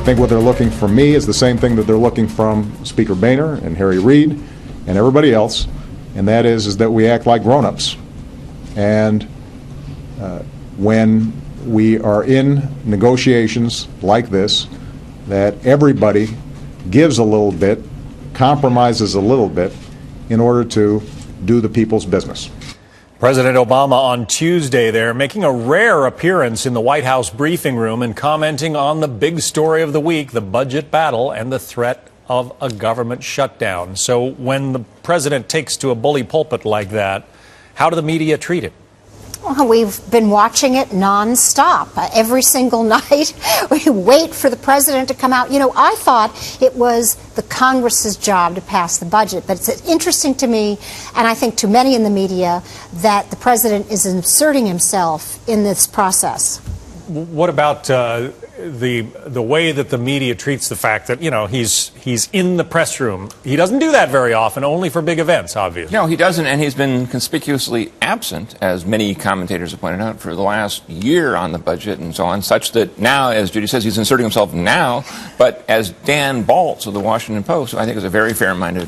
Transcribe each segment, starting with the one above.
I think what they're looking from me is the same thing that they're looking from Speaker Boehner and Harry Reid and everybody else, and that is that we act like grown-ups. And when we are in negotiations like this, that everybody gives a little bit, compromises a little bit, in order to do the people's business. President Obama on Tuesday there making a rare appearance in the White House briefing room and commenting on the big story of the week, the budget battle and the threat of a government shutdown. So when the president takes to a bully pulpit like that, how do the media treat it? Well, we've been watching it nonstop. Every single night, we wait for the president to come out. You know, I thought it was the Congress's job to pass the budget, but it's interesting to me, and I think to many in the media, that the president is inserting himself in this process. What about the way that the media treats the fact that, you know, he's in the press room? He doesn't do that very often, only for big events, obviously. No, he doesn't, and he's been conspicuously absent, as many commentators have pointed out, for the last year on the budget and so on, such that now, as Judy says, he's inserting himself now, but as Dan Baltz of the Washington Post, who I think is a very fair-minded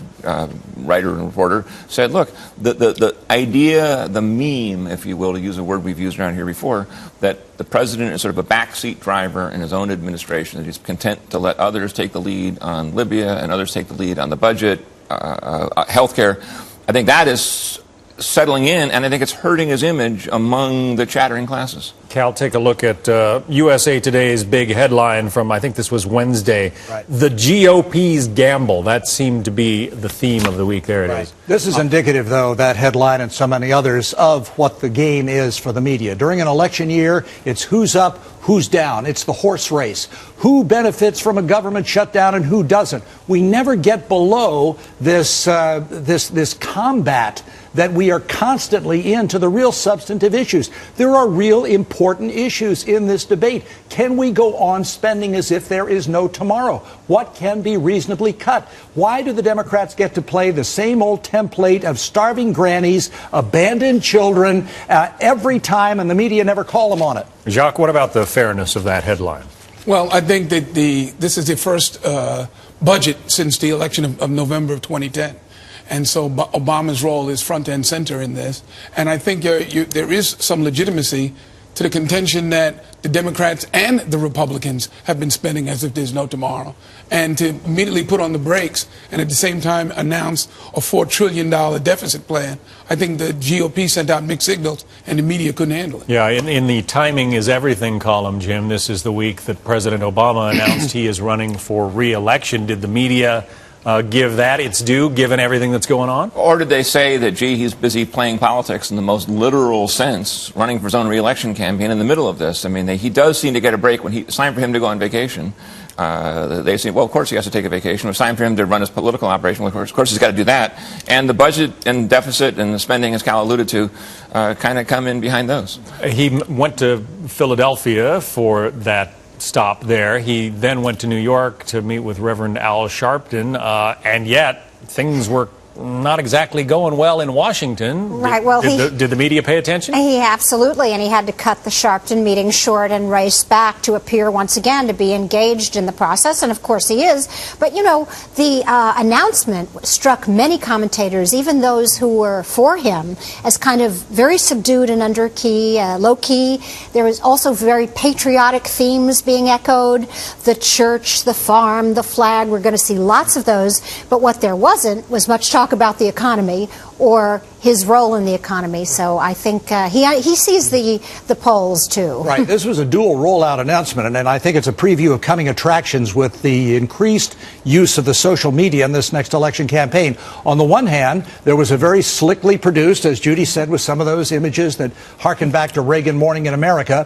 writer and reporter, said, look, the idea, the meme, if you will, to use a word we've used around here before, that the president is sort of a backseat driver in his own administration, that he's content to let others take the lead on Libya and others take the lead on the budget, healthcare. I think that is settling in, and I think it's hurting his image among the chattering classes. Cal, take a look at USA Today's big headline from, I think this was Wednesday. Right. The GOP's gamble. That seemed to be the theme of the week. There it is. This is indicative, though, that headline and so many others, of what the game is for the media. During an election year, it's who's up, who's down. It's the horse race. Who benefits from a government shutdown and who doesn't? We never get below this combat that we are constantly into the real substantive issues. There are real important issues in this debate. Can we go on spending as if there is no tomorrow? What can be reasonably cut? Why do the Democrats get to play the same old template of starving grannies, abandoned children, every time, and the media never call them on it? Jacques, what about the fairness of that headline? Well, I think that this is the first budget since the election of November of 2010. And so Obama's role is front and center in this. And I think there is some legitimacy to the contention that the Democrats and the Republicans have been spending as if there's no tomorrow. And to immediately put on the brakes and at the same time announce a $4 trillion deficit plan, I think the GOP sent out mixed signals and the media couldn't handle it. Yeah, in the timing is everything column, Jim, this is the week that President Obama announced he is running for re-election. Did the media give that its due, given everything that's going on? Or did they say that, gee, he's busy playing politics in the most literal sense, running for his own re-election campaign in the middle of this? I mean, he does seem to get a break. When it's time for him to go on vacation, they say, well, of course he has to take a vacation. When it's time for him to run his political operation, well, of course he's got to do that. And the budget and deficit and the spending, as Cal alluded to, kind of come in behind those. He went to Philadelphia for that stop there. He then went to New York to meet with Reverend Al Sharpton, and yet things were not exactly going well in Washington. Right. Well, did the media pay attention? He absolutely, and he had to cut the Sharpton meeting short and race back to appear once again to be engaged in the process, and of course he is. But you know, the announcement struck many commentators, even those who were for him, as kind of very subdued and under key, low key. There was also very patriotic themes being echoed: the church, the farm, the flag. We're going to see lots of those. But what there wasn't was much talk about the economy or his role in the economy. So I think he sees the polls too. Right. This was a dual rollout announcement, and I think it's a preview of coming attractions with the increased use of the social media in this next election campaign. On the one hand, there was a very slickly produced, as Judy said, with some of those images that harken back to Reagan Morning in America,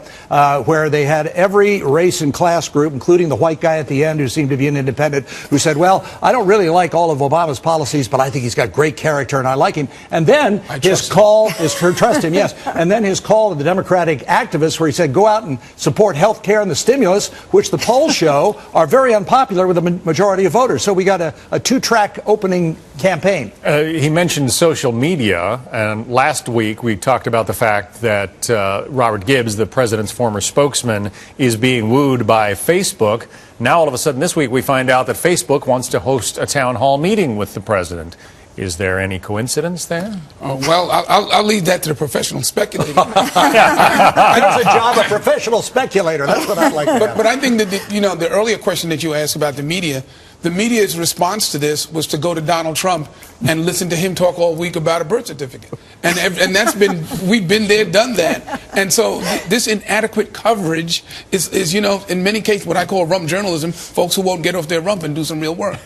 where they had every race and class group, including the white guy at the end who seemed to be an independent, who said, well, I don't really like all of Obama's policies, but I think he's got great character and I like him. And then his call is for trust him, yes. And then his call to the Democratic activists where he said, go out and support health care and the stimulus, which the polls show are very unpopular with the majority of voters. So we got a two-track opening campaign. He mentioned social media, and last week we talked about the fact that Robert Gibbs, the president's former spokesman, is being wooed by Facebook. Now all of a sudden this week we find out that Facebook wants to host a town hall meeting with the president. Is there any coincidence there? Well, I'll leave that to the professional speculator. That's a job of professional speculator. That's what I'd like to have. But I think that, the earlier question that you asked about the media's response to this was to go to Donald Trump and listen to him talk all week about a birth certificate. And that's we've been there, done that. And so this inadequate coverage is in many cases what I call rump journalism, folks who won't get off their rump and do some real work.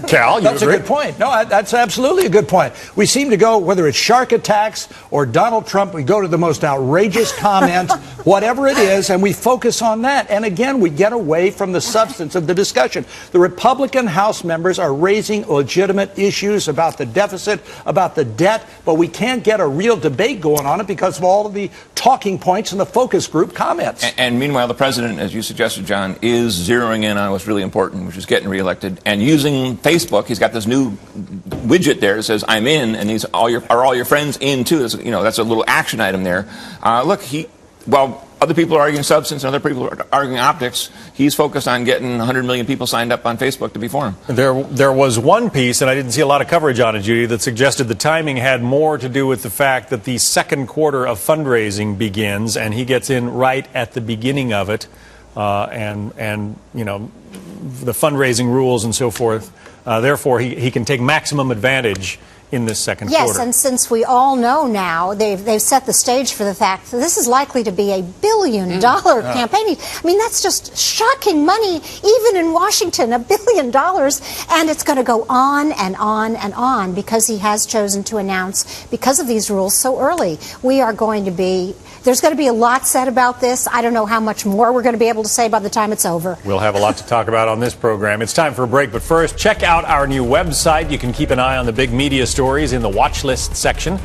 Cal, you That's agree? a good point. No, that's absolutely a good point. We seem to go, whether it's shark attacks or Donald Trump, we go to the most outrageous comment, whatever it is, and we focus on that. And again, we get away from the substance of the discussion. The Republican House members are raising legitimate issues about the deficit, about the debt, but we can't get a real debate going on it because of all of the talking points in the focus group comments. And meanwhile, the president, as you suggested, John, is zeroing in on what's really important, which is getting reelected, and using Facebook. He's got this new widget there that says "I'm in," and these are all your friends in too. That's a little action item there. While other people are arguing substance and other people are arguing optics, he's focused on getting 100 million people signed up on Facebook to be for him. There was one piece, and I didn't see a lot of coverage on it, Judy, that suggested the timing had more to do with the fact that the second quarter of fundraising begins, and he gets in right at the beginning of it, and the fundraising rules and so forth. Therefore, he can take maximum advantage in this second quarter. Yes, and since we all know now, they've set the stage for the fact that this is likely to be a billion-dollar campaign. I mean, that's just shocking money, even in Washington, $1 billion. And it's going to go on and on and on because he has chosen to announce, because of these rules, so early. There's going to be a lot said about this. I don't know how much more we're going to be able to say by the time it's over. We'll have a lot to talk about on this program. It's time for a break, but first, check out our new website. You can keep an eye on the big media stories in the watch list section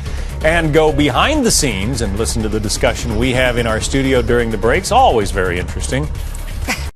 and go behind the scenes and listen to the discussion we have in our studio during the breaks. Always very interesting.